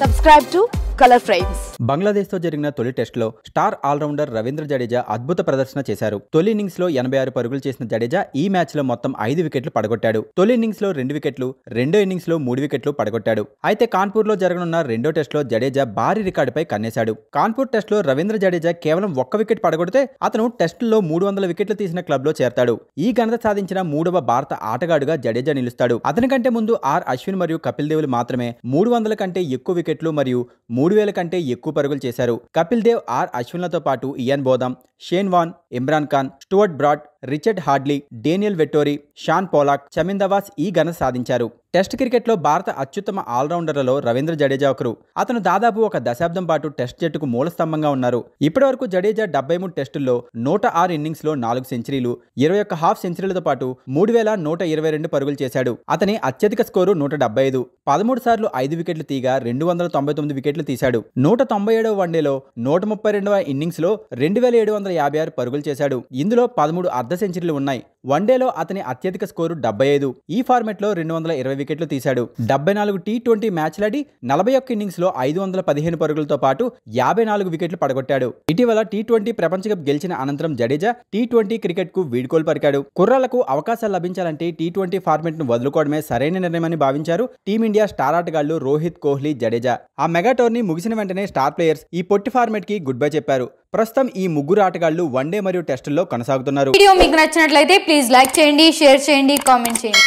Subscribe to Color Frames. Bangladesh తో జరిగిన తొలి టెస్టులో స్టార్ ఆల్రౌండర్ రవీంద్ర జడేజా అద్భుత ప్రదర్శన చేశారు. తొలి ఇన్నింగ్స్ లో 86 పరుగులు చేసిన జడేజా ఈ మ్యాచ్ లో మొత్తం 5 వికెట్లు పడగొట్టాడు. తొలి ఇన్నింగ్స్ లో 2 వికెట్లు, రెండో ఇన్నింగ్స్ లో 3 వికెట్లు పడగొట్టాడు. అయితే కాన్పూర్ లో జరగనున్న రెండో టెస్ట్ లో జడేజా భారీ రికార్డుపై కన్నేశాడు. కాన్పూర్ టెస్ట్ లో రవీంద్ర జడేజా కేవలం 1 వికెట్ పడగొడితే అతను టెస్టుల్లో 300 వికెట్లు తీసిన క్లబ్ లో చేరతాడు. ఈ ఘనత సాధించిన 3వ భారత ఆటగాడుగా జడేజా నిలుస్తాడు. అతని కంటే ముందు ఆర్ అశ్విన్ మరియు కపిల్ దేవ్ మాత్రమే 300 కంటే ఎక్కువ వికెట్లు మరియు 3000 కంటే ఎక్కువ పరుగులు చేశారు. కపిల్ దేవ్, ఆర్ అశ్విన్లతో పాటు Ian Botham, Shane Warne, Imran Khan, Stuart Broad, Richard Hadlee, Daniel Vettori, Shaun Pollock, Chaminda Vaas ఈ ఘనత సాధించారు. టెస్ట్ క్రికెట్లో భారత అత్యుత్తమ ఆల్రౌండర్లలో రవీంద్ర జడేజా ఒకరు. అతను దాదాపు ఒక దశాబ్దం పాటు టెస్ట్ జట్టుకు మూల స్తంభంగా ఉన్నారు. ఇప్పటివరకు జడేజా 73 టెస్టుల్లో 106 ఇన్నింగ్స్ లో 4 సెంచరీలు, 21 హాఫ్ సెంచరీలతో పాటు 3122 పరుగులు చేశాడు. అతని అత్యధిక స్కోరు 175. 13 సార్లు 5 వికెట్లు తీగా 299 వికెట్లు తీశాడు. 197వ వన్డేలో 132వ ఇన్నింగ్స్ లో 2756 పరుగులు చేశాడు. ఇందులో 13 అర్ధ సెంచరీలు ఉన్నాయి. వన్డేలో అతని అత్యధిక స్కోరు 75. ఈ ఫార్మెట్ లో 220 వికెట్లు తీశాడు. 74 టీ20 మ్యాచ్లాడి 41 ఇన్నింగ్స్ లో 515 పరుగులతో పాటు 54 వికెట్లు పడగొట్టాడు. ఇటీవల టీ20 ప్రపంచ కప్ గెలిచిన అనంతరం జడేజా టీ20 క్రికెట్ కు వీడ్కోలు పలికాడు. కుర్రాళ్లకు అవకాశాలు లభించాలంటే టీ20 ఫార్మెట్ ను వదులుకోవడమే సరైన నిర్ణయమని భావించారు టీమిండియా స్టార్ ఆటగాళ్లు రోహిత్, కోహ్లీ, జడేజా. ఆ మెగా టోర్నీ ముగిసిన వెంటనే స్టార్ ప్లేయర్స్ ఈ పొట్టి ఫార్మెట్ కి గుడ్ బై చెప్పారు. ప్రస్తుతం ఈ ముగ్గురు ఆటగాళ్లు వన్డే మరియు టెస్టుల్లో కొనసాగుతున్నారు. వీడియో మీకు నచ్చినట్లయితే ప్లీజ్ లైక్ చేయండి, షేర్ చేయండి, కామెంట్ చేయండి.